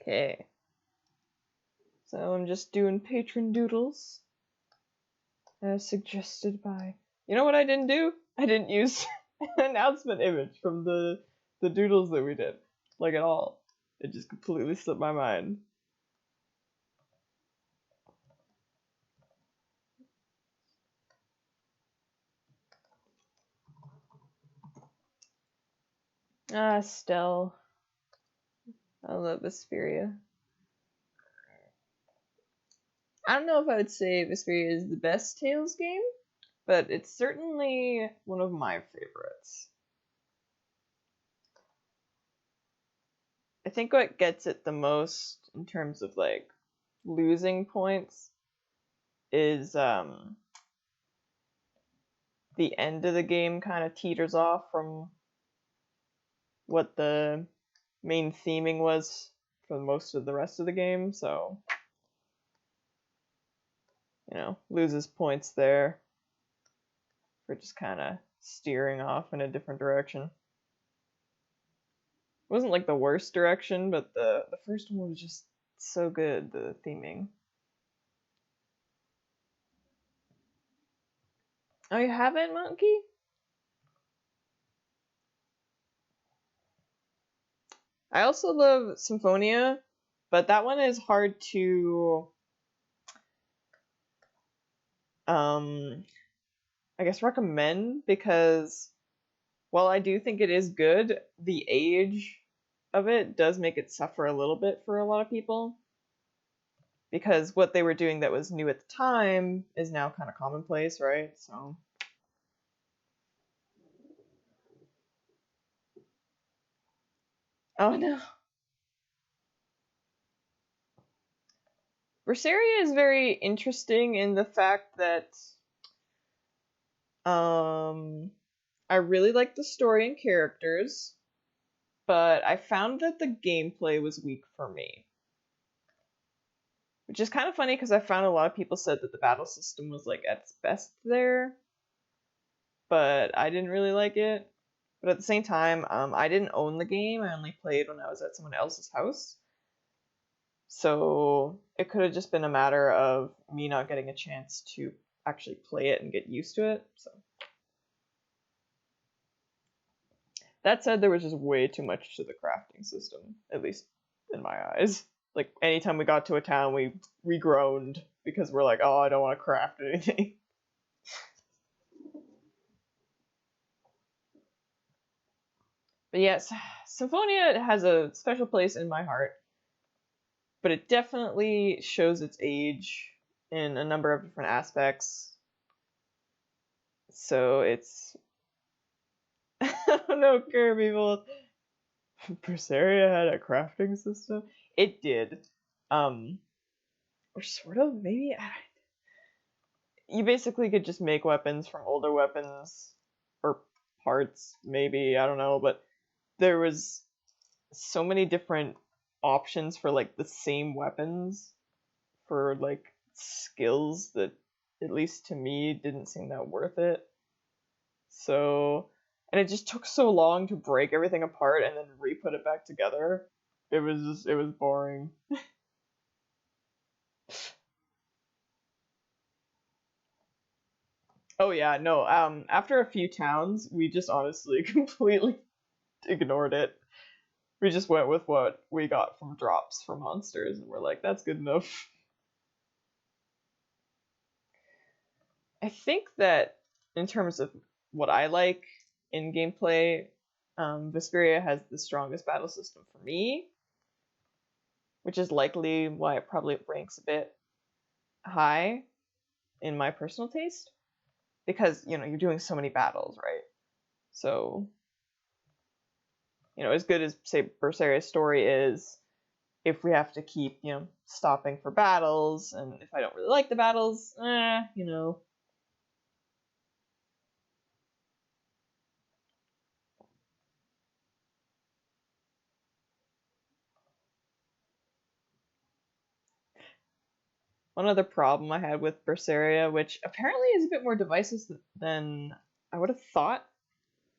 Okay. So I'm just doing Patron Doodles as suggested by... You know what I didn't do? I didn't use an announcement image from the doodles that we did. Like at all. It just completely slipped my mind. Ah, Stell. I love Vesperia. I don't know if I would say Vesperia is the best Tales game, but it's certainly one of my favorites. I think what gets it the most in terms of like losing points is the end of the game kind of teeters off from what the main theming was for most of the rest of the game, so loses points there for just kind of steering off in a different direction. It wasn't like the worst direction, but the first one was just so good, the theming. Oh, you haven't, Monkey? I also love Symphonia, but that one is hard to I guess recommend, because while I do think it is good, the age of it does make it suffer a little bit for a lot of people, because what they were doing that was new at the time is now kind of commonplace, right? So oh no. Berseria is very interesting in the fact that I really like the story and characters, but I found that the gameplay was weak for me. Which is kind of funny because I found a lot of people said that the battle system was like at its best there, but I didn't really like it. But at the same time, I didn't own the game. I only played when I was at someone else's house. So it could have just been a matter of me not getting a chance to actually play it and get used to it. So that said, there was just way too much to the crafting system, at least in my eyes. Like anytime we got to a town, we groaned because we're like, oh, I don't want to craft anything. But yes, Symphonia has a special place in my heart, but it definitely shows its age in a number of different aspects. So it's... I don't know, Kirby, well, Berseria had a crafting system? It did. Or sort of, maybe? You basically could just make weapons from older weapons, or parts, maybe, I don't know, but there was so many different options for like the same weapons for like skills that, at least to me, didn't seem that worth it. So, and it just took so long to break everything apart and then re-put it back together. It was boring. Oh yeah, no, after a few towns, we just honestly completely ignored it. We just went with what we got from drops for monsters, and we're like, that's good enough. I think that in terms of what I like in gameplay, Vesperia has the strongest battle system for me, which is likely why it probably ranks a bit high in my personal taste, because you're doing so many battles, right? So as good as, say, Berseria's story is, if we have to keep stopping for battles, and if I don't really like the battles, One other problem I had with Berseria, which apparently is a bit more divisive than I would have thought,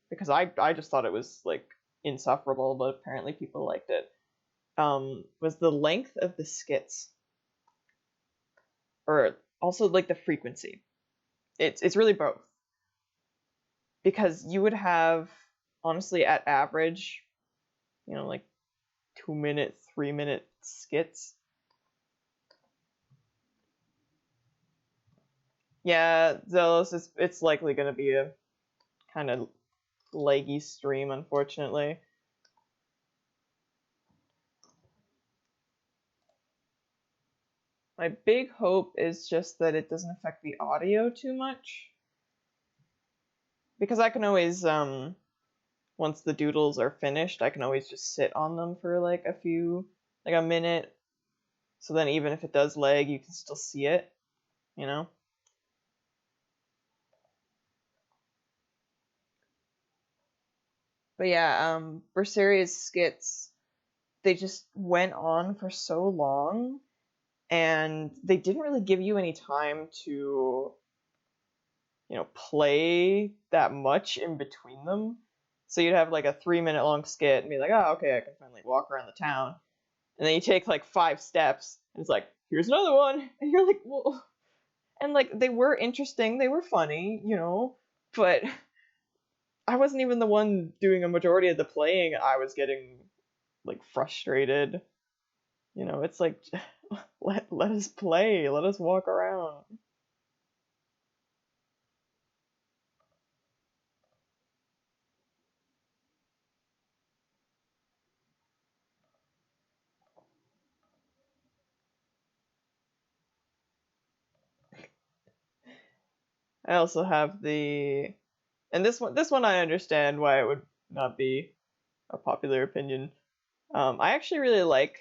because I just thought it was like insufferable, but apparently people liked it, was the length of the skits, or also like the frequency. It's really both, because you would have, honestly, at average, like 2-minute, 3-minute skits. Yeah, Zealous, it's likely going to be a kind of leggy stream, unfortunately. My big hope is just that it doesn't affect the audio too much. Because I can always, once the doodles are finished, I can always just sit on them for like a minute. So then even if it does lag, you can still see it, you know? But yeah, Berseria's skits, they just went on for so long, and they didn't really give you any time to, play that much in between them. So you'd have like a 3-minute long skit and be like, oh, okay, I can finally walk around the town. And then you take like 5 steps, and it's like, here's another one. And you're like, well, and like they were interesting, they were funny, but I wasn't even the one doing a majority of the playing. I was getting like frustrated. It's like, let us play, let us walk around. I also have and this one I understand why it would not be a popular opinion. I actually really like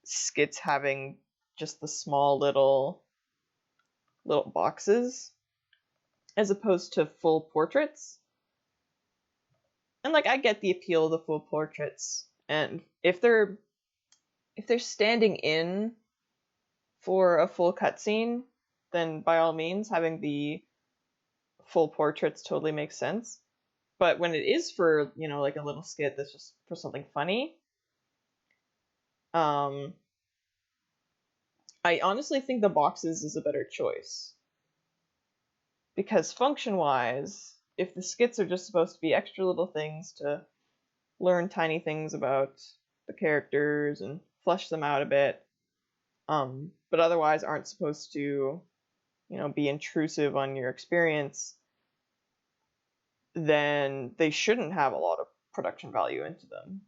skits having just the small little boxes as opposed to full portraits. And like I get the appeal of the full portraits, and if they're standing in for a full cutscene, then by all means having the full portraits totally makes sense. But when it is for, like a little skit that's just for something funny, I honestly think the boxes is a better choice. Because function-wise, if the skits are just supposed to be extra little things to learn tiny things about the characters and flesh them out a bit, but otherwise aren't supposed to, be intrusive on your experience, then they shouldn't have a lot of production value into them.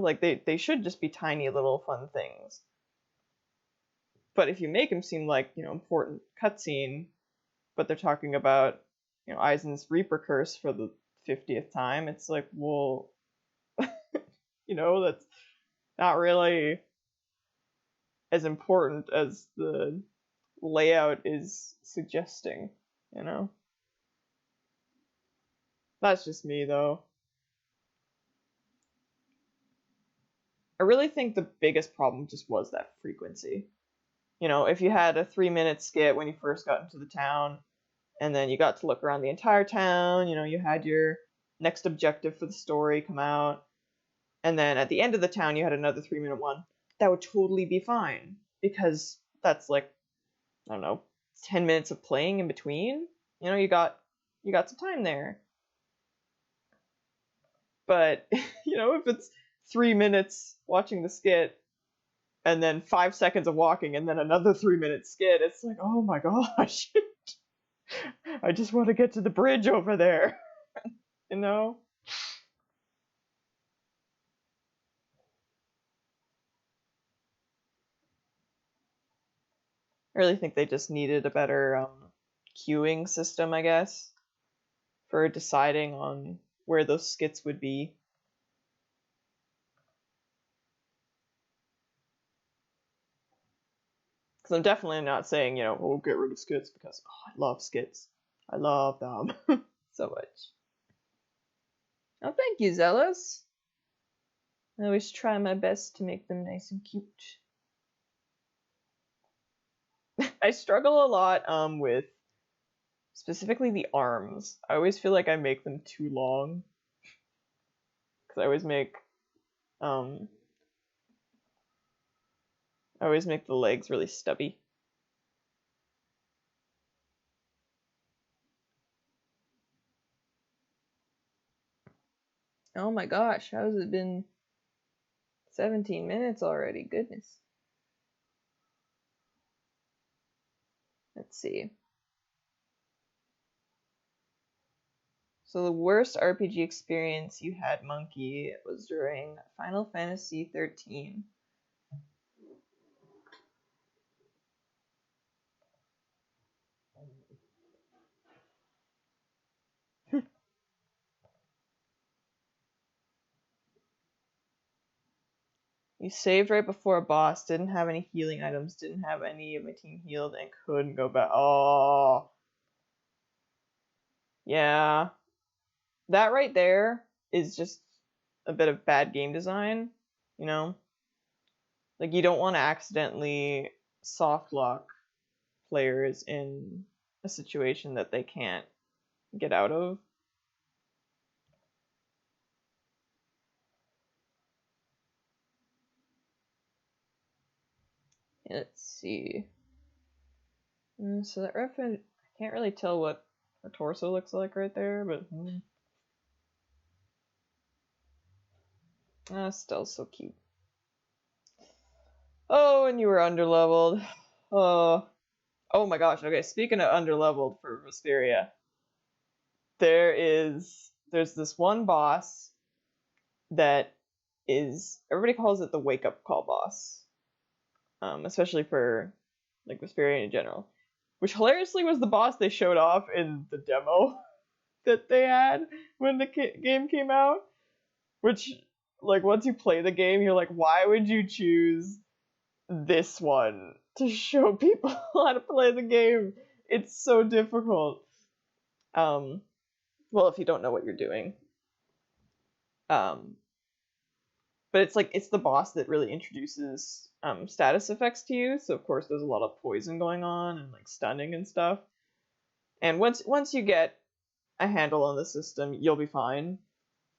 Like they should just be tiny little fun things. But if you make them seem like, important cutscene, but they're talking about, Eisen's Reaper Curse for the 50th time, it's like, well, that's not really as important as the layout is suggesting, That's just me, though. I really think the biggest problem just was that frequency. If you had a 3-minute skit when you first got into the town, and then you got to look around the entire town, you had your next objective for the story come out, and then at the end of the town you had another 3-minute one, that would totally be fine, because that's like, I don't know, 10 minutes of playing in between. You got some time there. But, if it's 3 minutes watching the skit, and then 5 seconds of walking, and then another 3-minute skit, it's like, oh my gosh. I just want to get to the bridge over there. I really think they just needed a better queuing system, I guess, for deciding on where those skits would be. Because I'm definitely not saying, oh, get rid of skits, because I love skits. I love them so much. Oh, thank you, Zealous. I always try my best to make them nice and cute. I struggle a lot with specifically the arms. I always feel like I make them too long. Because I always make I always make the legs really stubby. Oh my gosh, how has it been 17 minutes already? Goodness. Let's see. So the worst RPG experience you had, Monkey, was during Final Fantasy 13. You saved right before a boss, didn't have any healing items, didn't have any of my team healed, and couldn't go back. Oh, yeah. That right there is just a bit of bad game design, you know? Like, you don't want to accidentally soft lock players in a situation that they can't get out of. Let's see. So that reference, I can't really tell what her torso looks like right there, but still so cute. Oh, and you were underleveled. Oh my gosh. Okay, speaking of underleveled for Vesperia, there's this one boss that is, everybody calls it the wake up call boss, especially for like Vesperia in general, which hilariously was the boss they showed off in the demo that they had when the game came out. Which, like, once you play the game, you're like, why would you choose this one to show people how to play the game? It's so difficult. Well, if you don't know what you're doing. Um, but it's like, it's the boss that really introduces status effects to you. So of course there's a lot of poison going on and like stunning and stuff. And once you get a handle on the system, you'll be fine.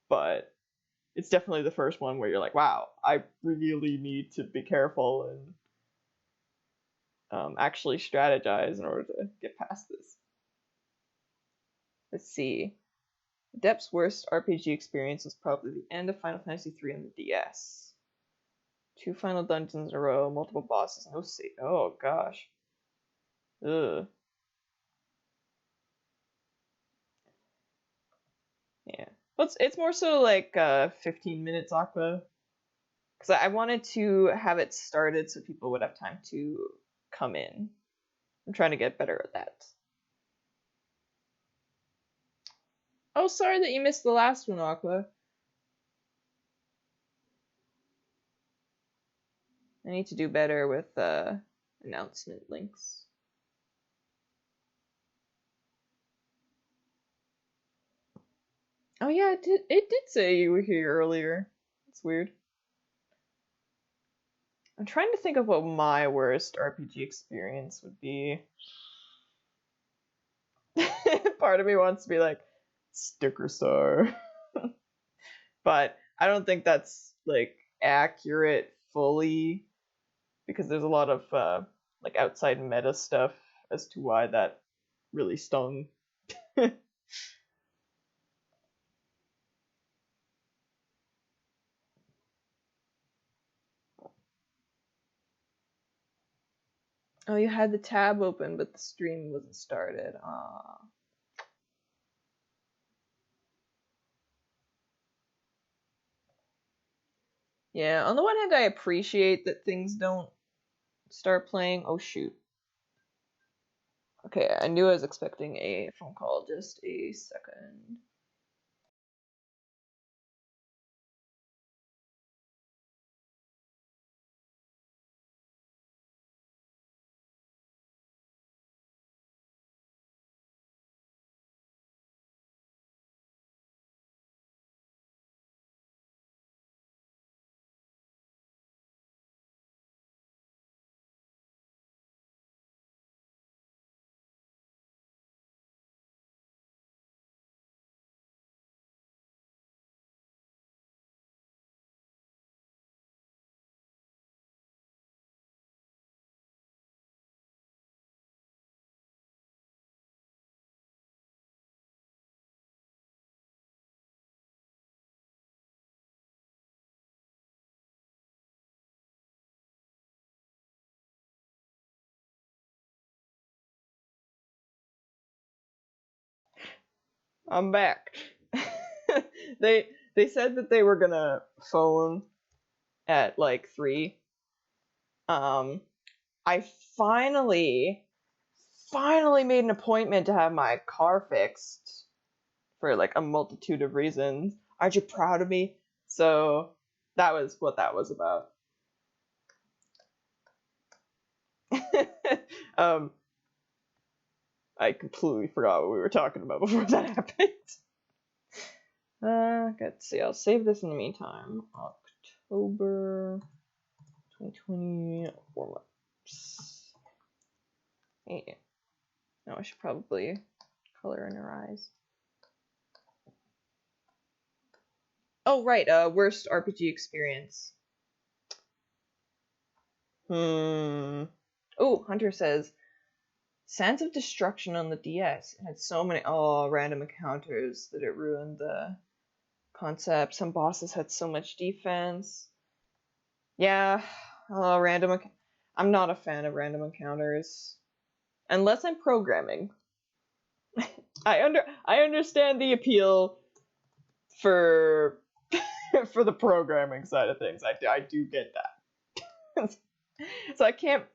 But it's definitely the first one where you're like, wow, I really need to be careful and actually strategize in order to get past this. Let's see. Dep's worst RPG experience was probably the end of Final Fantasy III on the DS. 2 final dungeons in a row, multiple bosses, no save. Oh gosh. Ugh. Yeah. But it's more so like 15 minutes, Aqua. Because I wanted to have it started so people would have time to come in. I'm trying to get better at that. Oh, sorry that you missed the last one, Aqua. I need to do better with announcement links. Oh yeah, it did say you were here earlier. It's weird. I'm trying to think of what my worst RPG experience would be. Part of me wants to be like, sticker star. But I don't think that's like accurate fully, because there's a lot of like outside meta stuff as to why that really stung. Oh, you had the tab open, but the stream wasn't started. Ah. Yeah, on the one hand, I appreciate that things don't start playing. Oh, shoot. Okay, I knew I was expecting a phone call. Just a second. I'm back. They said that they were gonna phone at like 3. I finally made an appointment to have my car fixed for like a multitude of reasons. Aren't you proud of me? So that was what that was about. I completely forgot what we were talking about before that happened. Let's see. I'll save this in the meantime. October 2020, 4 months. Yeah. No, I should probably color in her eyes. Oh, right. Worst RPG experience. Oh, Hunter says, Sands of Destruction on the DS. It had so many random encounters that it ruined the concept. Some bosses had so much defense. Yeah, I'm not a fan of random encounters unless I'm programming. I understand the appeal for for the programming side of things. I do get that. So I can't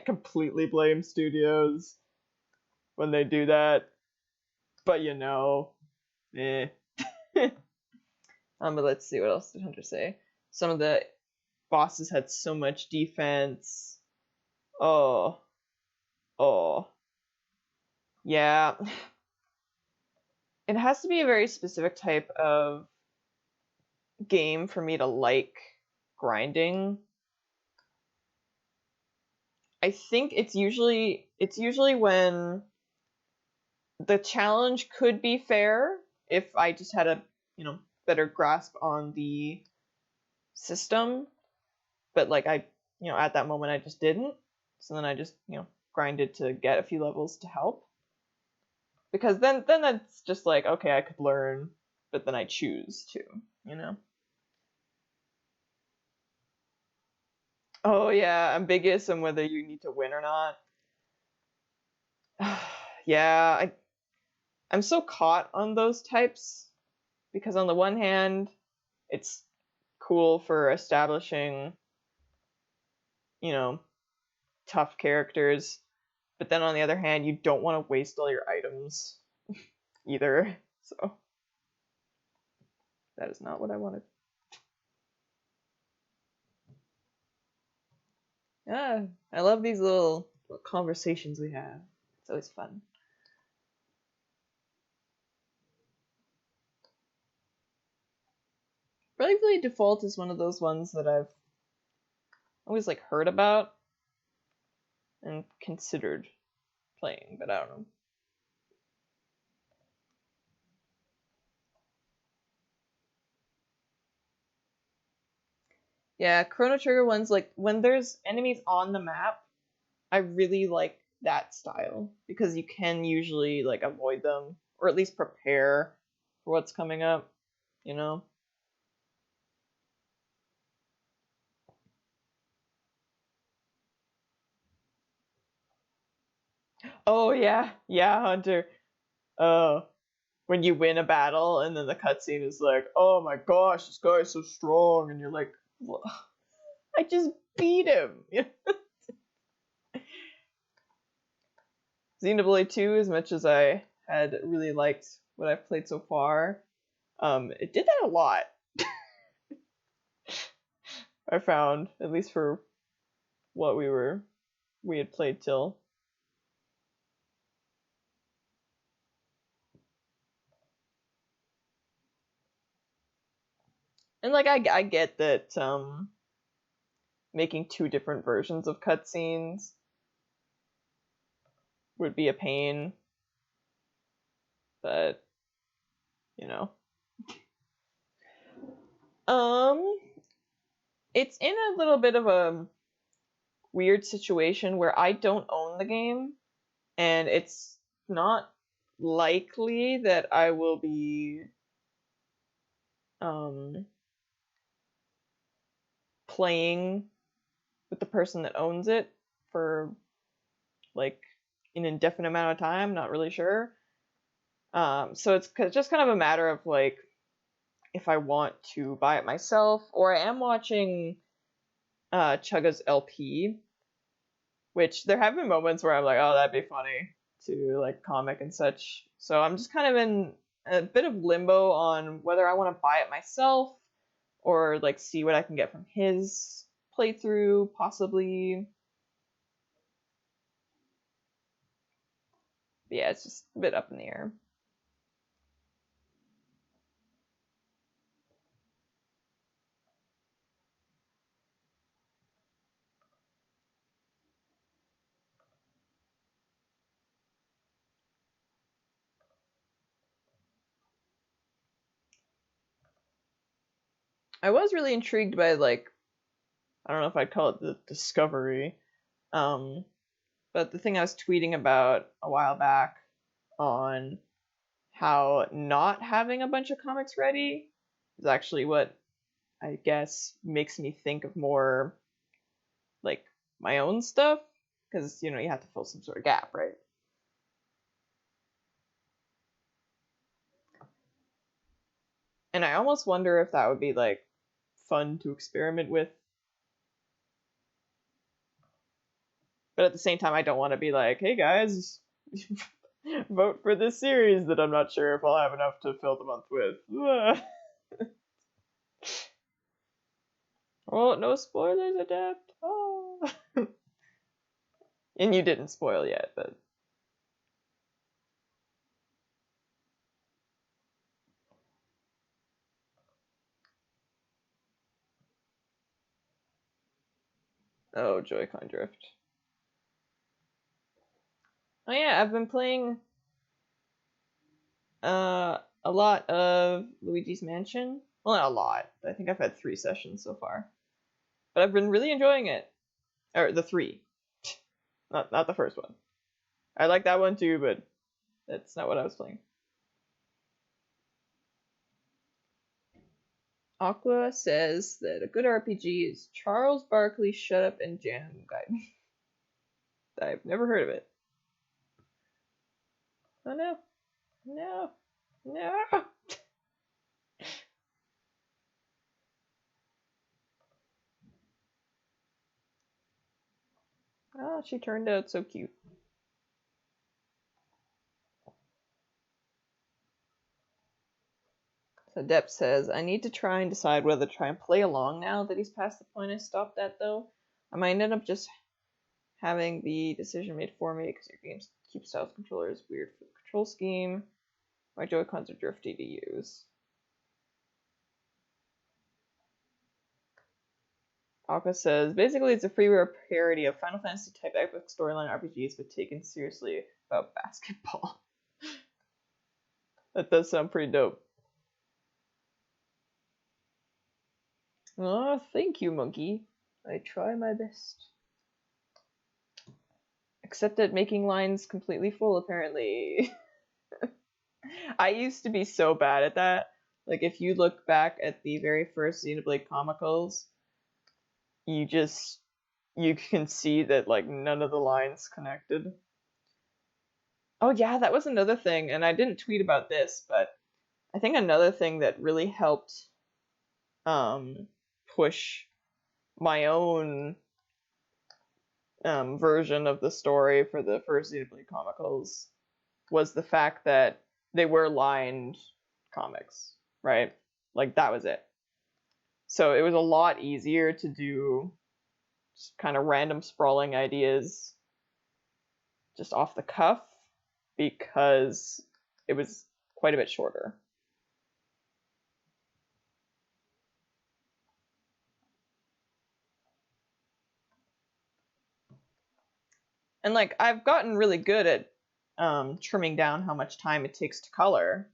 completely blame studios when they do that, but eh. But let's see, what else did Hunter say? Some of the bosses had so much defense. Oh, yeah. It has to be a very specific type of game for me to like grinding. I think it's usually when the challenge could be fair if I just had a, better grasp on the system, but like at that moment I just didn't. So then I just, grinded to get a few levels to help. Because then that's just like, okay, I could learn, but then I choose to. Oh yeah, ambiguous on whether you need to win or not. Yeah, I'm so caught on those types because on the one hand, it's cool for establishing, tough characters, but then on the other hand, you don't want to waste all your items either. So that is not what I wanted. Yeah, I love these little conversations we have. It's always fun. Bravely Default is one of those ones that I've always like heard about and considered playing, but I don't know. Yeah, Chrono Trigger ones, like when there's enemies on the map, I really like that style because you can usually like avoid them or at least prepare for what's coming up, you know? Oh yeah, yeah, Hunter. Uh when you win a battle and then the cutscene is like, "Oh my gosh, this guy is so strong," and you're like, well, "I just beat him." Xenoblade 2, as much as I had really liked what I've played so far, it did that a lot. I found, at least for what we had played till. And like I get that making two different versions of cutscenes would be a pain, but you know. Um it's in a little bit of a weird situation where I don't own the game and it's not likely that I will be um playing with the person that owns it for like an indefinite amount of time, not really sure. So it's just kind of a matter of like if I want to buy it myself, or I am watching Chugga's LP, which there have been moments where I'm like, oh, that'd be funny to like comic and such. So I'm just kind of in a bit of limbo on whether I want to buy it myself or like see what I can get from his playthrough, possibly. But yeah, it's just a bit up in the air. I was really intrigued by like, I don't know if I'd call it the discovery, um, but the thing I was tweeting about a while back on how not having a bunch of comics ready is actually what I guess makes me think of more like my own stuff, because you know you have to fill some sort of gap, right? And I almost wonder if that would be like fun to experiment with, but at the same time I don't want to be like, hey guys, vote for this series that I'm not sure if I'll have enough to fill the month with. Oh, no spoilers, Adapt. Oh. And you didn't spoil yet, but oh, Joy-Con Drift. Oh yeah, I've been playing a lot of Luigi's Mansion. Well, not a lot. I think I've had 3 sessions so far, but I've been really enjoying it. Or the three, not the first one. I like that one too, but that's not what I was playing. Aqua says that a good RPG is Charles Barkley, Shut Up, and Jam Guide. I've never heard of it. Oh no, no, no. Oh, she turned out so cute. So Depp says, I need to try and decide whether to try and play along now that he's past the point I stopped at, though. I might end up just having the decision made for me because your game's keep styles controller is weird for the control scheme. My Joy-Cons are drifty to use. Alka says, basically it's a freeware parody of Final Fantasy type epic storyline RPGs but taken seriously about basketball. That does sound pretty dope. Oh, thank you, monkey. I try my best. Except at making lines completely full, apparently. I used to be so bad at that. Like, if you look back at the very first Xenoblade Comicals, you can see that, like, none of the lines connected. Oh yeah, that was another thing, and I didn't tweet about this, but I think another thing that really helped push my own version of the story for the first Xenoblade Comicals was the fact that they were lined comics, right? Like that was it. So it was a lot easier to do just kind of random sprawling ideas just off the cuff because it was quite a bit shorter. And like I've gotten really good at trimming down how much time it takes to color,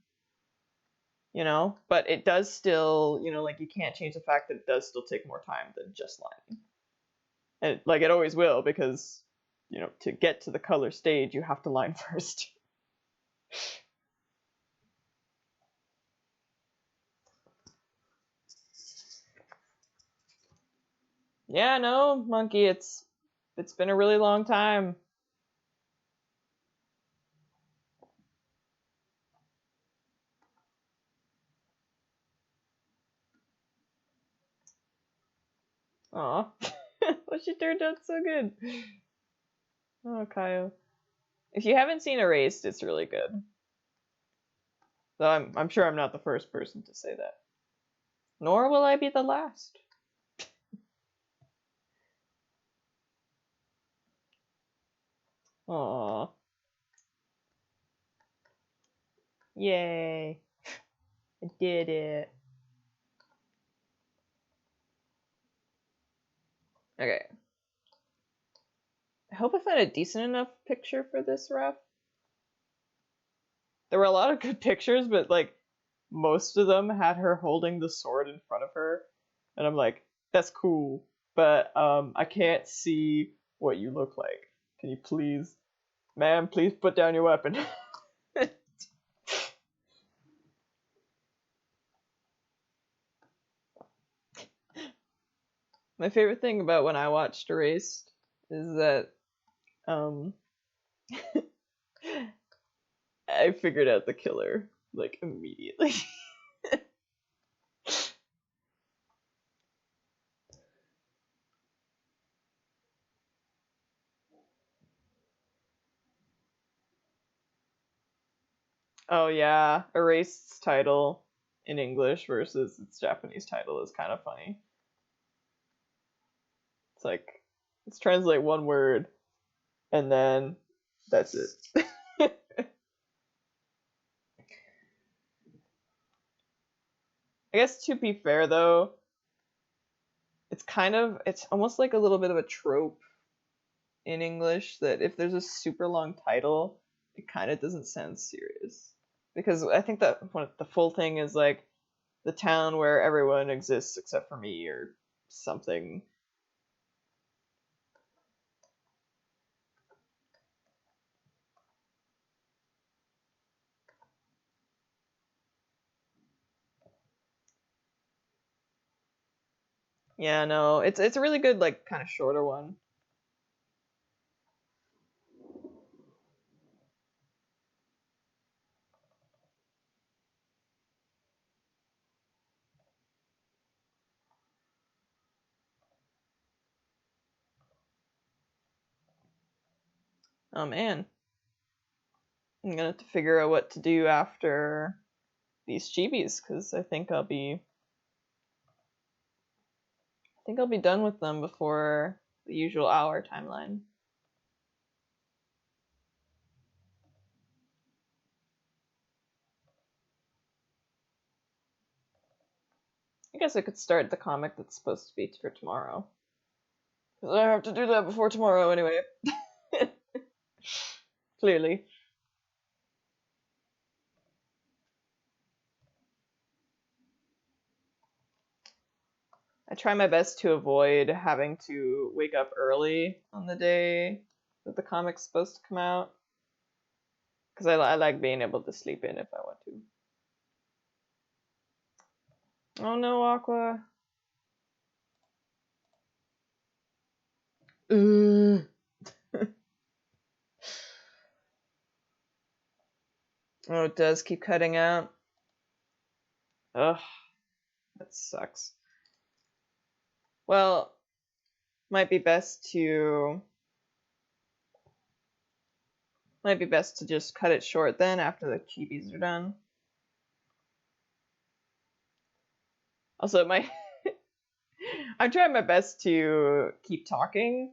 you know, but it does still, you know, like you can't change the fact that it does still take more time than just lining. And like it always will because, you know, to get to the color stage, you have to line first. Yeah, no, monkey, it's been a really long time. Aw. Well, she turned out so good. Oh, Kyle. If you haven't seen Erased, it's really good. Though I'm sure I'm not the first person to say that. Nor will I be the last. Aww. Yay. I did it. Okay. I hope I find a decent enough picture for this ref. There were a lot of good pictures, but like most of them had her holding the sword in front of her, and I'm like, that's cool, but I can't see what you look like. Can you please, ma'am, please put down your weapon? My favorite thing about when I watched Erased is that um I figured out the killer like immediately. Oh yeah, Erased's title in English versus its Japanese title is kind of funny. It's like let's translate one word and then that's it. I guess to be fair though, it's almost like a little bit of a trope in English that if there's a super long title, it kind of doesn't sound serious. Because I think that the full thing is like the town where everyone exists except for me or something. Yeah, no, it's a really good like kind of shorter one. Oh man, I'm gonna have to figure out what to do after these chibis because I think I'll be done with them before the usual hour timeline. I guess I could start the comic that's supposed to be for tomorrow. Because I have to do that before tomorrow anyway. Clearly. I try my best to avoid having to wake up early on the day that the comic's supposed to come out. Because I like being able to sleep in if I want to. Oh no, Aqua. Oh, it does keep cutting out. Ugh, that sucks. Well, might be best to just cut it short then after the chibis are done. Also, I'm trying my best to keep talking,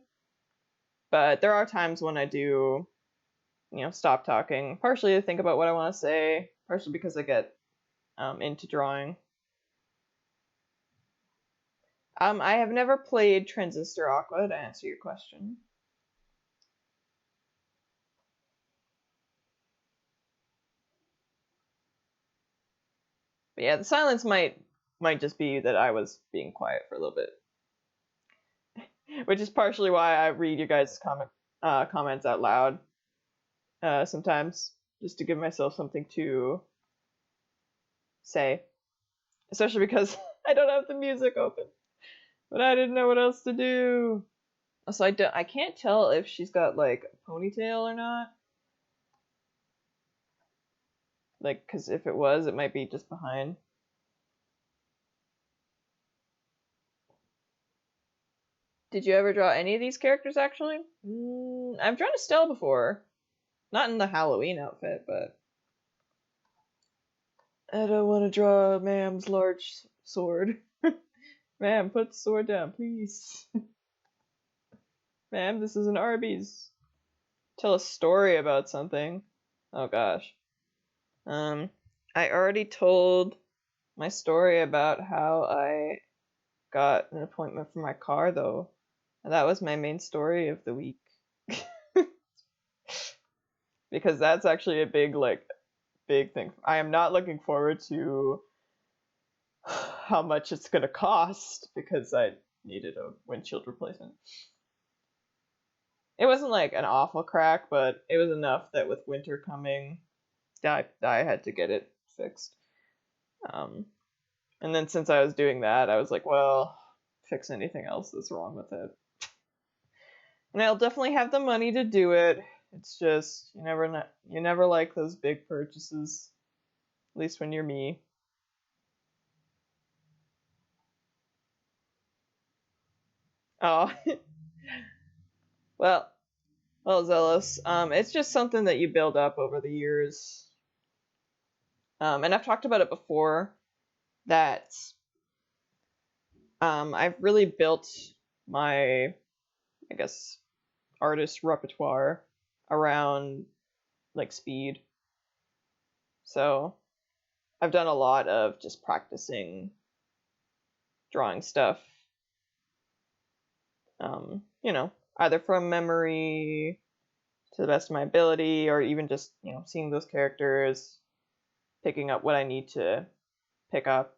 but there are times when I do, stop talking. Partially to think about what I want to say, partially because I get into drawing. I have never played Transistor Aqua to answer your question. But yeah, the silence might just be that I was being quiet for a little bit, which is partially why I read you guys' comments out loud sometimes, just to give myself something to say, especially because I don't have the music open, but I didn't know what else to do. So I can't tell if she's got like a ponytail or not. Like, because if it was, it might be just behind. Did you ever draw any of these characters, actually? I've drawn Estelle before. Not in the Halloween outfit, but... I don't want to draw Ma'am's large sword. Ma'am, put the sword down, please. Ma'am, this is an Arby's. Tell a story about something. Oh gosh. I already told my story about how I got an appointment for my car, though. And that was my main story of the week. Because that's actually a big thing. I am not looking forward to how much it's gonna cost because I needed a windshield replacement. It wasn't like an awful crack, but it was enough that with winter coming, I had to get it fixed. And then since I was doing that, I was like, well, fix anything else that's wrong with it. And I'll definitely have the money to do it. It's just you never like those big purchases, at least when you're me. Oh, well, Zealous. It's just something that you build up over the years. And I've talked about it before that I've really built my, I guess, artist repertoire around like speed. So I've done a lot of just practicing drawing stuff. Either from memory to the best of my ability, or even just, seeing those characters, picking up what I need to pick up,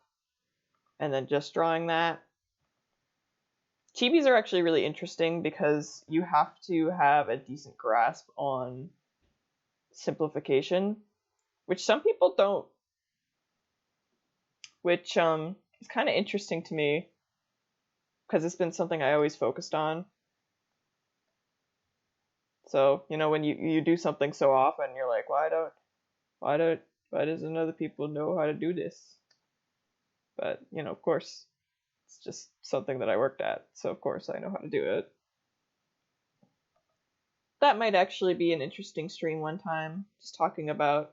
and then just drawing that. Chibis are actually really interesting because you have to have a decent grasp on simplification, which some people don't, which is kind of interesting to me because it's been something I always focused on. So, when you do something so often, you're like, why doesn't other people know how to do this? But, of course, it's just something that I worked at, so of course I know how to do it. That might actually be an interesting stream one time, just talking about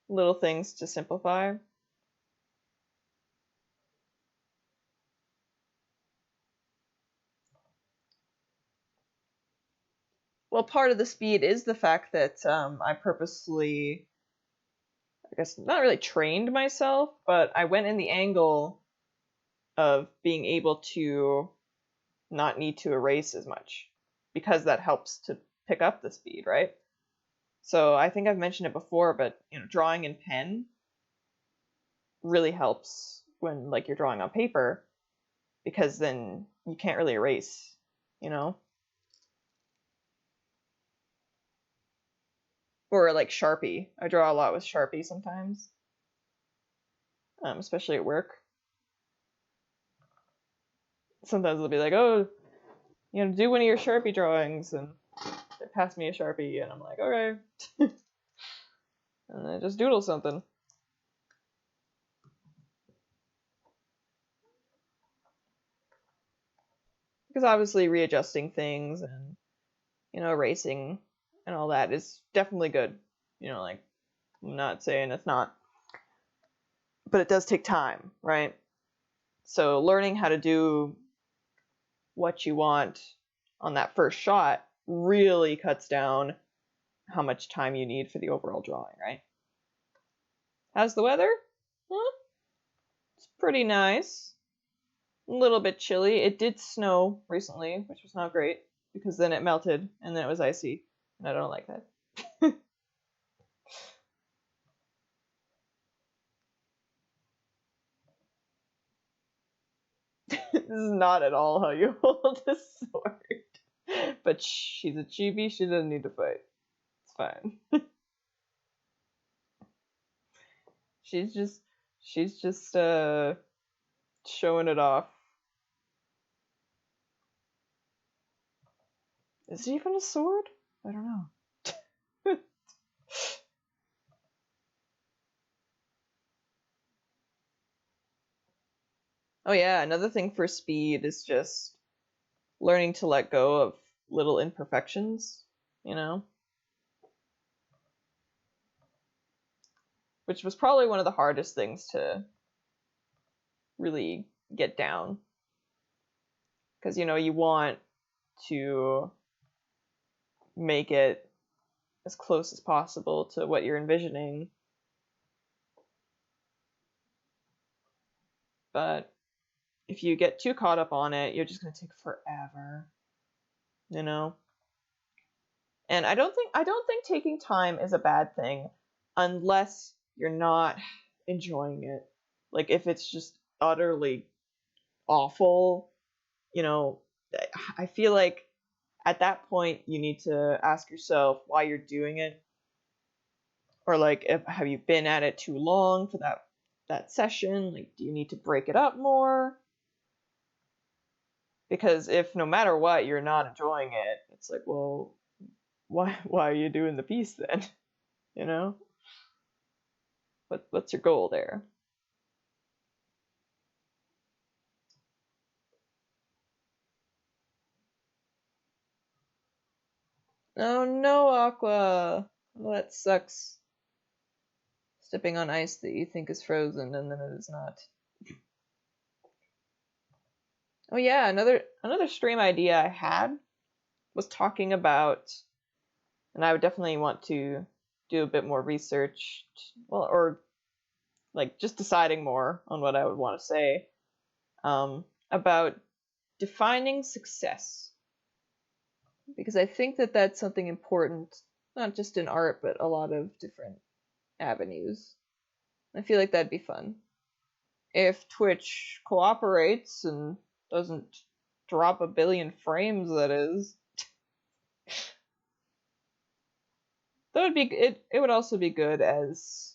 little things to simplify. Well, part of the speed is the fact that I purposely, I guess, not really trained myself, but I went in the angle of being able to not need to erase as much, because that helps to pick up the speed, right? So I think I've mentioned it before, but drawing in pen really helps when you're drawing on paper, because then you can't really erase, Or like Sharpie. I draw a lot with Sharpie sometimes, especially at work. Sometimes they'll be like, oh, do one of your Sharpie drawings, and they pass me a Sharpie, and I'm like, okay. And I just doodle something. Because obviously readjusting things and, erasing and all that is definitely good. I'm not saying it's not. But it does take time, right? So learning how to do what you want on that first shot really cuts down how much time you need for the overall drawing, right? How's the weather? It's pretty nice. A little bit chilly. It did snow recently, which was not great, because then it melted and then it was icy, and I don't like that. This is not at all how you hold a sword. But she's a chibi, she doesn't need to fight. It's fine. She's just showing it off. Is it even a sword? I don't know. Oh yeah, another thing for speed is just learning to let go of little imperfections, you know? Which was probably one of the hardest things to really get down. Because, you want to make it as close as possible to what you're envisioning. But if you get too caught up on it, you're just going to take forever, you know? And I don't think taking time is a bad thing unless you're not enjoying it. Like if it's just utterly awful, I feel like at that point you need to ask yourself why you're doing it, or like have you been at it too long for that session? Like, do you need to break it up more? Because if no matter what you're not enjoying it, it's like, well, why are you doing the piece then? you know what's your goal there? Oh no, Aqua. Well, that sucks. Stepping on ice that you think is frozen and then it is not. Oh yeah, another stream idea I had was talking about, and I would definitely want to do a bit more research, well, or like just deciding more on what I would want to say, about defining success. Because I think that that's something important, not just in art, but a lot of different avenues. I feel like that'd be fun. If Twitch cooperates and doesn't drop a billion frames, that is. That would be it would also be good as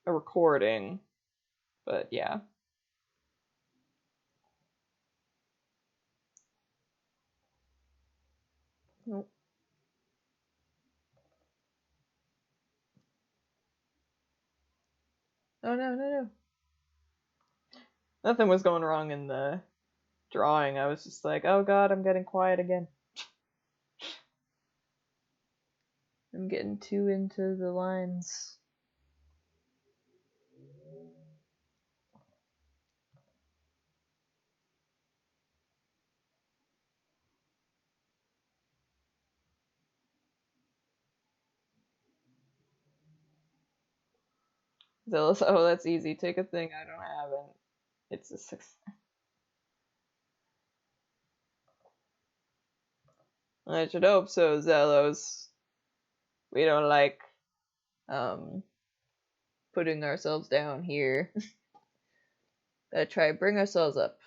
a recording, but yeah. Nope. Oh no. Nothing was going wrong in the drawing. I was just like, oh god, I'm getting quiet again. I'm getting too into the lines. Zealous, oh, that's easy. Take a thing I don't have, and it's a success. I should hope so, Zelos. We don't like putting ourselves down here. Gotta try to bring ourselves up.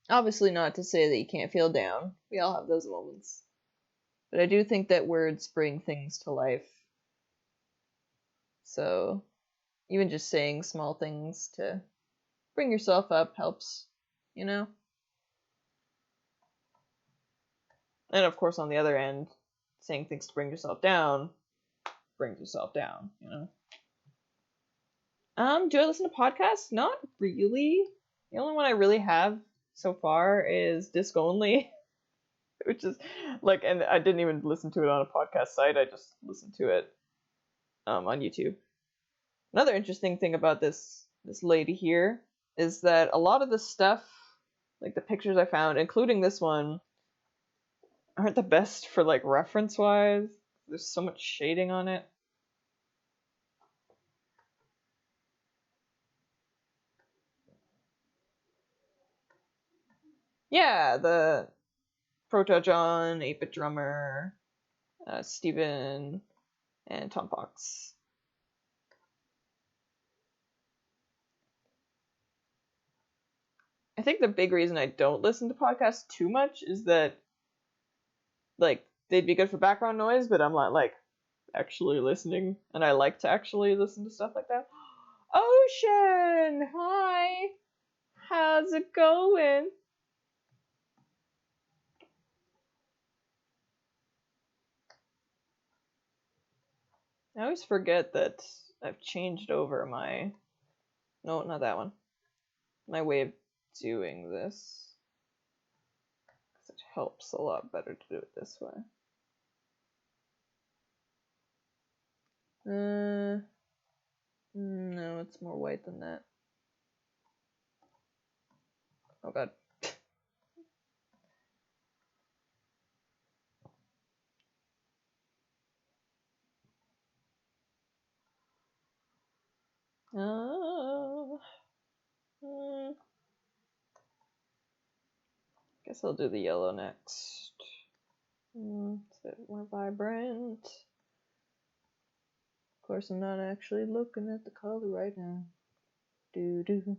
Obviously not to say that you can't feel down. We all have those moments. But I do think that words bring things to life. So even just saying small things to bring yourself up helps, you know? And of course, on the other end, saying things to bring yourself down brings yourself down, you know? Do I listen to podcasts? Not really. The only one I really have so far is Disc Only, which is like, and I didn't even listen to it on a podcast site. I just listened to it on YouTube. Another interesting thing about this lady here is that a lot of the stuff, like the pictures I found, including this one, aren't the best for like reference wise. There's so much shading on it. Yeah, the Proto John, 8-Bit Drummer, Steven, and Tom Fox. I think the big reason I don't listen to podcasts too much is that, like, they'd be good for background noise, but I'm not, like, actually listening, and I like to actually listen to stuff like that. Ocean! Hi! How's it going? I always forget that I've changed over my... No, not that one. My way of doing this. Because it helps a lot better to do it this way. No, it's more white than that. Oh god. Guess I'll do the yellow next. It's a bit more vibrant. Of course, I'm not actually looking at the color right now. Doo-doo.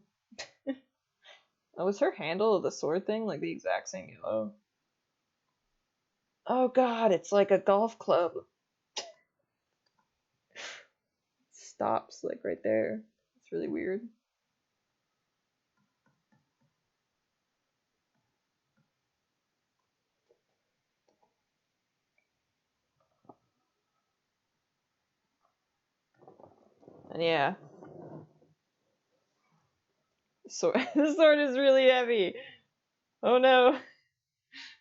Oh, was her handle of the sword thing like the exact same yellow? Oh god, it's like a golf club. Stops like right there. It's really weird. And yeah. The sword is really heavy. Oh no.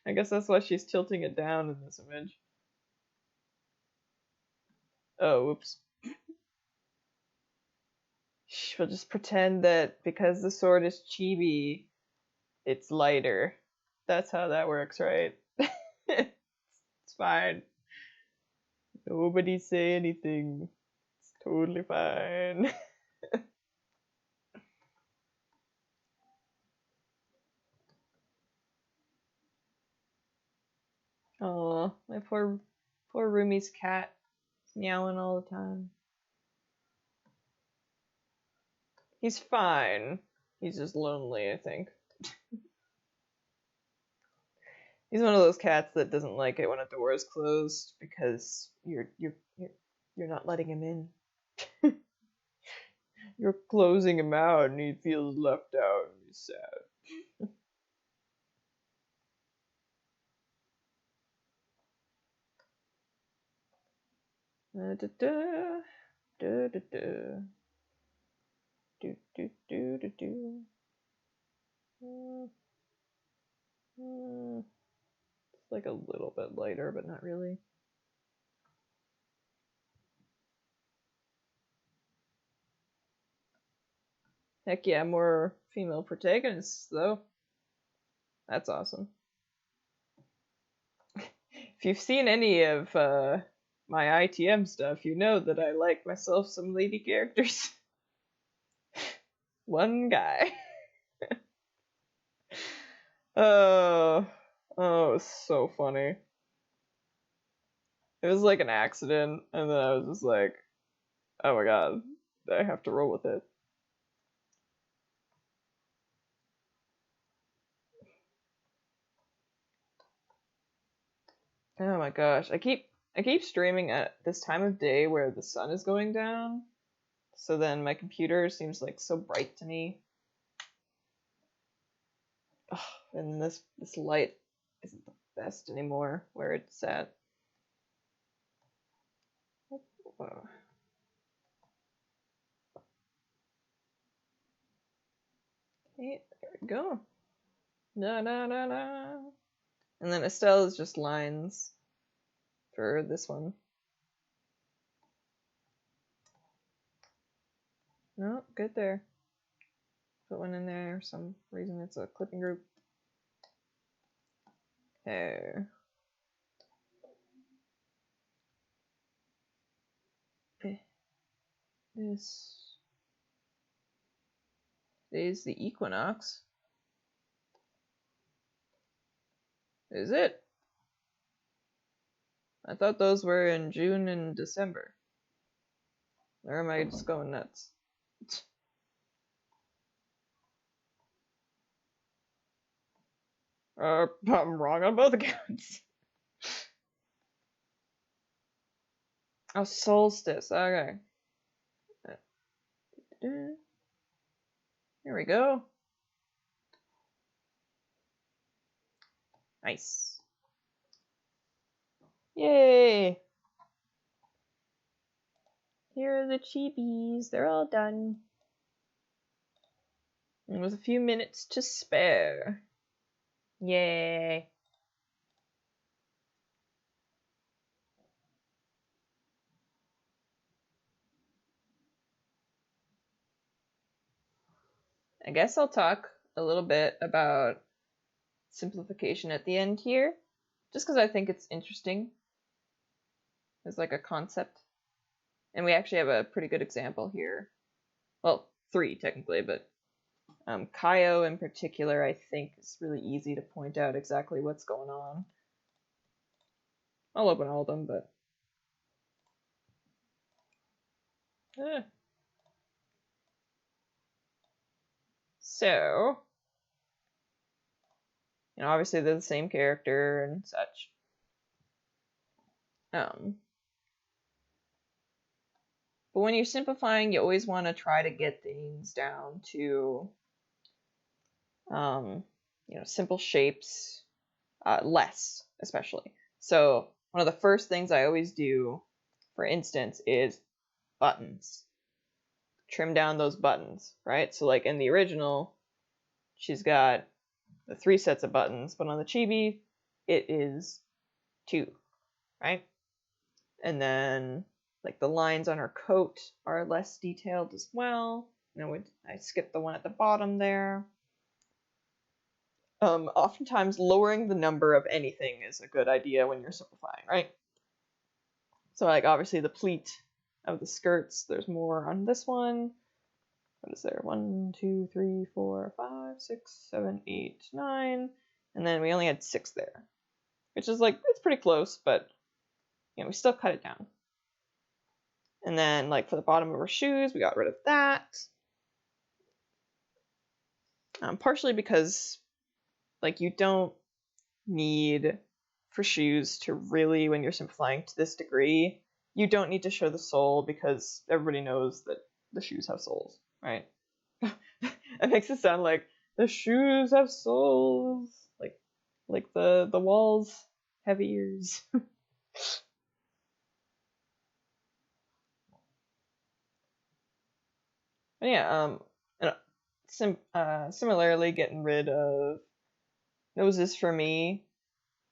I guess that's why she's tilting it down in this image. Oh, whoops. We'll just pretend that because the sword is chibi, it's lighter. That's how that works, right? It's fine. Nobody say anything. It's totally fine. Oh, my poor Rumi's cat. He's meowing all the time. He's fine. He's just lonely, I think. He's one of those cats that doesn't like it when a door is closed because you're not letting him in. You're closing him out and he feels left out and he's sad. Da, da, da, da, da, da. Do, do, do, do, do. It's like a little bit lighter, but not really. Heck yeah, more female protagonists, though. That's awesome. If you've seen any of my ITM stuff, you know that I like myself some lady characters. One guy. Oh, it was so funny. It was like an accident, and then I was just like, oh my god, I have to roll with it. Oh my gosh, I keep streaming at this time of day where the sun is going down, so then my computer seems like so bright to me. Oh, and this light isn't the best anymore where it's at. Whoa. Okay, there we go. Na na na na. And then Estelle is just lines for this one. No, good there. Put one in there for some reason. It's a clipping group. There. This is the equinox. Is it? I thought those were in June and December. Or am I just going nuts? I'm wrong on both accounts. Oh, solstice. Okay. Here we go. Nice. Yay! Here are the chibis. They're all done. And with a few minutes to spare. Yay. I guess I'll talk a little bit about simplification at the end here, just because I think it's interesting as like a concept. And we actually have a pretty good example here. Well, 3 technically, but Kaio in particular, I think, is really easy to point out exactly what's going on. I'll open all of them, but... So, you know, obviously they're the same character and such. But when you're simplifying, you always want to try to get things down to, you know, simple shapes, less, especially. So one of the first things I always do, for instance, is buttons. Trim down those buttons, right? So like in the original, she's got the 3 sets of buttons, but on the chibi, it is 2, right? And then like the lines on her coat are less detailed as well. You know, I skipped the one at the bottom there. Oftentimes lowering the number of anything is a good idea when you're simplifying, right? So like obviously the pleat of the skirts, there's more on this one. What is there? 1, 2, 3, 4, 5, 6, 7, 8, 9. And then we only had 6 there. Which is like, it's pretty close, but you know, we still cut it down. And then like for the bottom of her shoes, we got rid of that. Partially because like you don't need for shoes to really, when you're simplifying to this degree, you don't need to show the sole because everybody knows that the shoes have soles, right? It makes it sound like the shoes have soles, like the walls have ears. But yeah, similarly, getting rid of noses for me,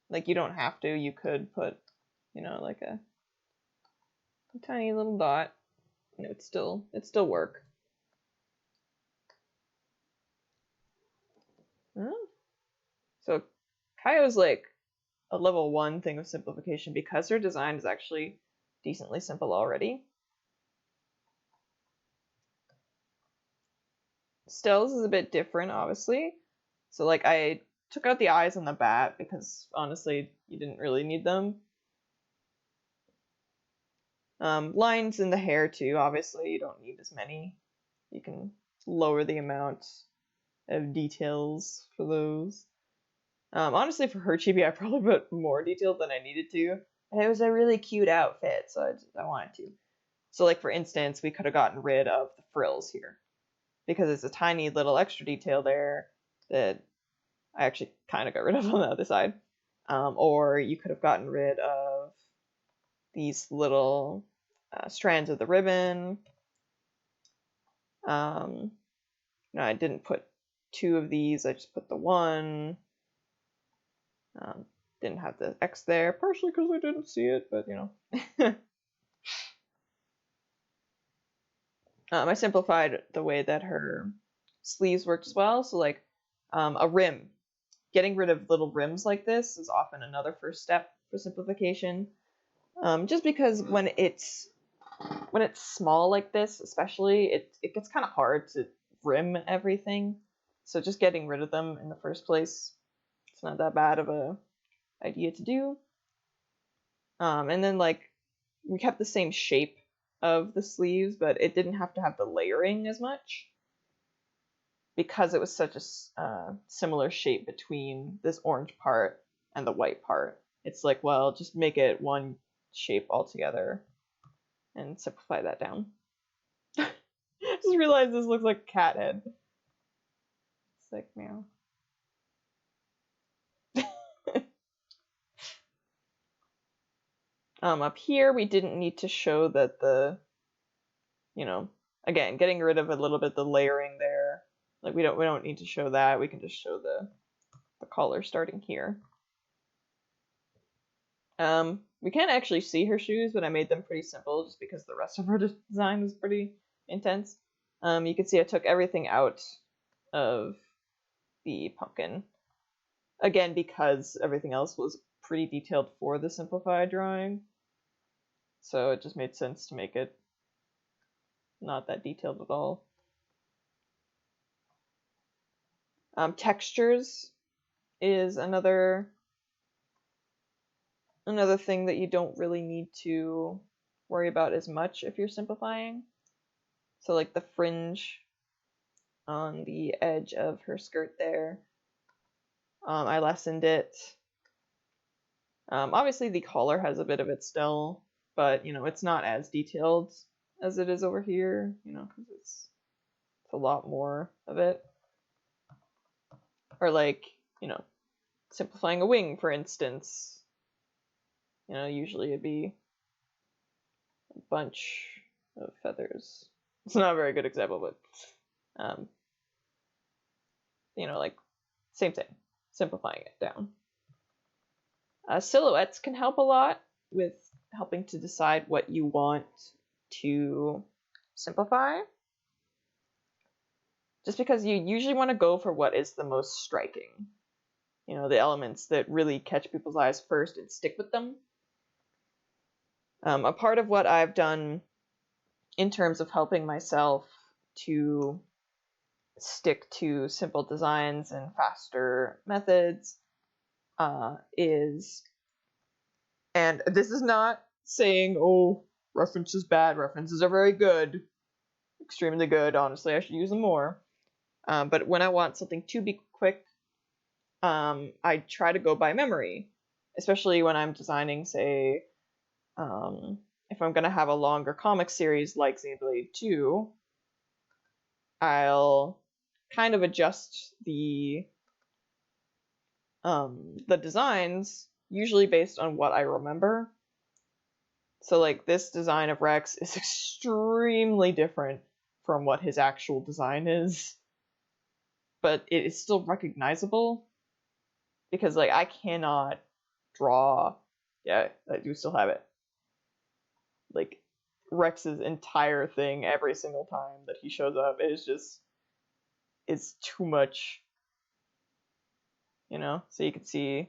like you don't have to. You could put, you know, like a tiny little dot. You know, it'd still work. So Kaio's like a level 1 thing of simplification because her design is actually decently simple already. Stell's is a bit different, obviously. So like I took out the eyes on the bat because honestly you didn't really need them. Lines in the hair too, obviously you don't need as many. You can lower the amount of details for those. Honestly, for her chibi, I probably put more detail than I needed to. And it was a really cute outfit, so I wanted to. So like for instance, we could have gotten rid of the frills here because it's a tiny little extra detail there that I actually kind of got rid of on the other side. Or you could have gotten rid of these little strands of the ribbon. No, I didn't put 2 of these, I just put the 1. Didn't have the X there, partially because I didn't see it, but you know. I simplified the way that her sleeves worked as well. So like a rim, getting rid of little rims like this is often another first step for simplification. Just because when it's small like this, especially, it gets kind of hard to rim everything. So just getting rid of them in the first place, it's not that bad of a idea to do. And then like we kept the same shape of the sleeves, but it didn't have to have the layering as much because it was such a similar shape between this orange part and the white part. It's like, well, just make it one shape altogether and simplify that down. Just realized this looks like a cat head. It's like, meow. Up here, we didn't need to show that the you know, again, getting rid of a little bit the layering there. Like we don't need to show that. We can just show the collar starting here. We can't actually see her shoes, but I made them pretty simple just because the rest of her design was pretty intense. You can see I took everything out of the pumpkin. Again, because everything else was pretty detailed for the simplified drawing. So it just made sense to make it not that detailed at all. Textures is another thing that you don't really need to worry about as much if you're simplifying. So like the fringe on the edge of her skirt there, I lessened it. Obviously the collar has a bit of it still, but you know, it's not as detailed as it is over here, you know, because it's a lot more of it. Or like, you know, simplifying a wing, for instance. You know, usually it'd be a bunch of feathers. It's not a very good example, but you know, like same thing, simplifying it down. Silhouettes can help a lot with helping to decide what you want to simplify. Just because you usually want to go for what is the most striking. You know, the elements that really catch people's eyes first and stick with them. A part of what I've done in terms of helping myself to stick to simple designs and faster methods is, and this is not saying, oh, reference is bad, references are very good, extremely good, honestly, I should use them more. But when I want something to be quick, I try to go by memory, especially when I'm designing, say, if I'm going to have a longer comic series like Xenoblade 2, I'll kind of adjust the designs, usually based on what I remember. So like this design of Rex is extremely different from what his actual design is, but it is still recognizable because like I cannot draw, yeah, I do still have it, like Rex's entire thing every single time that he shows up is just, it's too much, you know? So you can see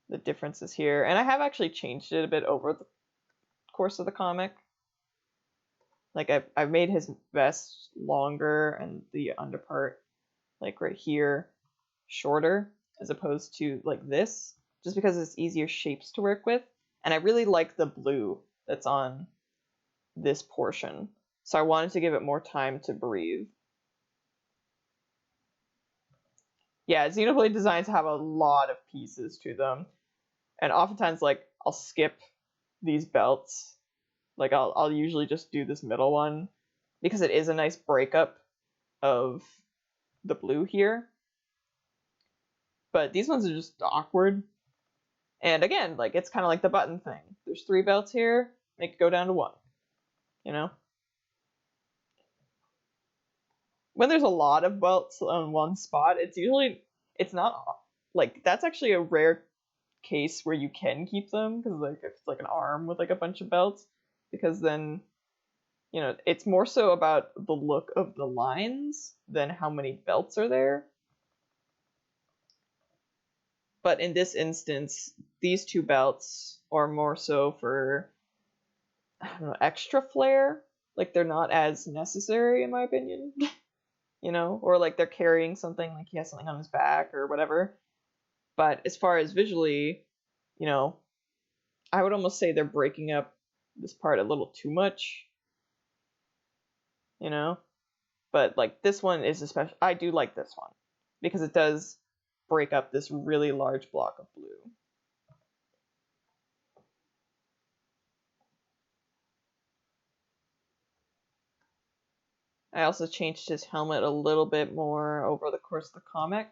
the differences here. And I have actually changed it a bit over the course of the comic. Like I've made his vest longer and the underpart, like right here, shorter as opposed to like this, just because it's easier shapes to work with. And I really like the blue that's on this portion. So I wanted to give it more time to breathe. Yeah, Xenoblade designs have a lot of pieces to them. And oftentimes, like, I'll skip these belts. Like, I'll usually just do this middle one because it is a nice breakup of the blue here. But these ones are just awkward. And again, like, it's kind of like the button thing. There's 3 belts here, make it go down to 1. You know? When there's a lot of belts on one spot, it's not, like, that's actually a rare case where you can keep them, because like if it's like an arm with like a bunch of belts, because then, you know, it's more so about the look of the lines than how many belts are there. But in this instance, these 2 belts are more so for, I don't know, extra flair. Like they're not as necessary in my opinion. You know, or like they're carrying something, like he has something on his back or whatever. But as far as visually, you know, I would almost say they're breaking up this part a little too much, you know? But like this one is especially, I do like this one because it does break up this really large block of blue. I also changed his helmet a little bit more over the course of the comic.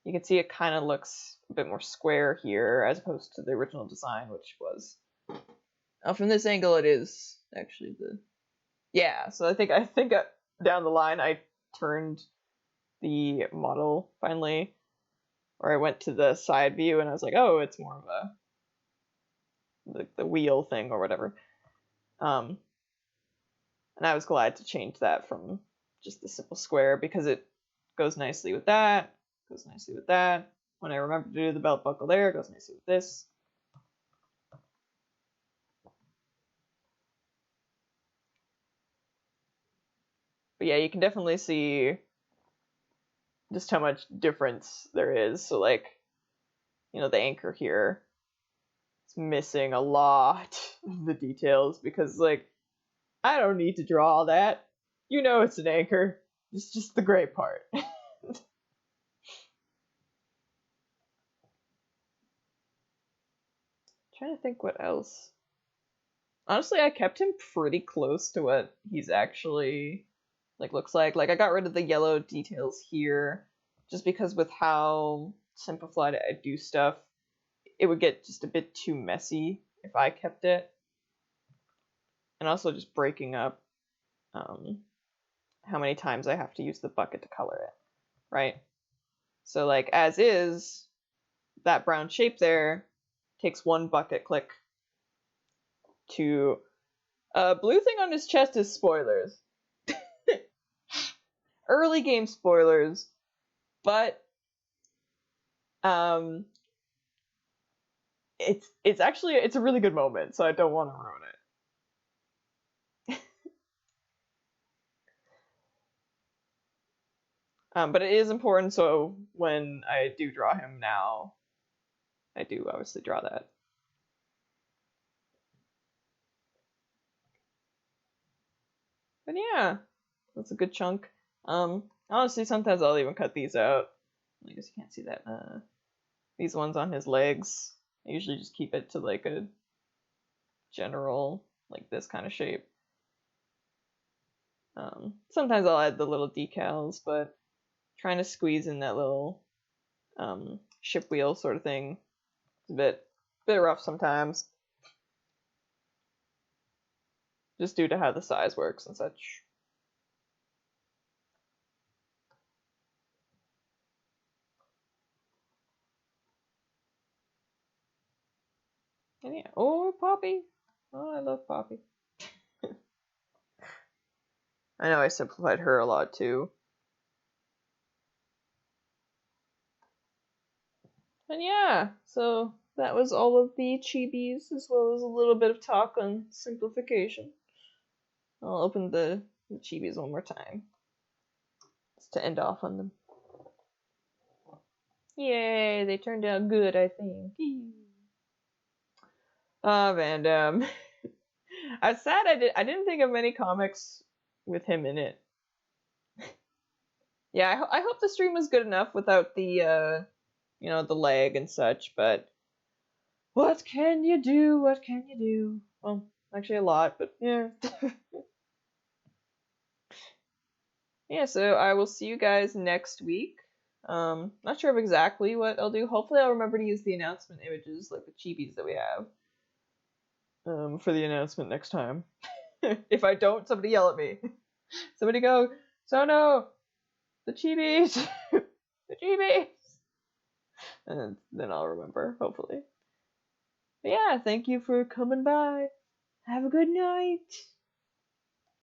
You can see it kind of looks a bit more square here as opposed to the original design, which was, from this angle it is actually the... Yeah, so I think down the line I turned the model finally, or I went to the side view and I was like, oh, it's more of a the wheel thing or whatever. And I was glad to change that from just the simple square because it goes nicely with that, goes nicely with that. When I remember to do the belt buckle there, it goes nicely with this. But yeah, you can definitely see just how much difference there is. So like, you know, the anchor here is missing a lot of the details because like, I don't need to draw all that. You know it's an anchor. It's just the gray part. Trying to think what else. Honestly, I kept him pretty close to what he's actually like looks like. Like I got rid of the yellow details here just because with how simplified I do stuff, it would get just a bit too messy if I kept it. And also just breaking up how many times I have to use the bucket to color it, right? So like as is, that brown shape there takes one bucket click to blue thing on his chest is spoilers. Early game spoilers, but it's actually it's a really good moment, so I don't want to ruin it. But it is important, so when I do draw him now, I do obviously draw that. But yeah, that's a good chunk. Honestly, sometimes I'll even cut these out. I guess you can't see that. These ones on his legs, I usually just keep it to like a general, like this kind of shape. Sometimes I'll add the little decals, but trying to squeeze in that little ship wheel sort of thing is a bit rough sometimes. Just due to how the size works and such. And yeah, oh, Poppy. Oh, I love Poppy. I know I simplified her a lot too. And yeah, so that was all of the chibis, as well as a little bit of talk on simplification. I'll open the chibis one more time, just to end off on them. Yay, they turned out good, I think. And I was sad I didn't think of many comics with him in it. Yeah, I hope the stream was good enough without the you know, the lag and such, but what can you do? What can you do? Well, actually a lot, but yeah. Yeah, so I will see you guys next week. Not sure of exactly what I'll do. Hopefully I'll remember to use the announcement images, like the chibis that we have, for the announcement next time. If I don't, somebody yell at me. Somebody go, Sono, the chibis, the chibis. And then I'll remember, hopefully. But yeah, thank you for coming by. Have a good night.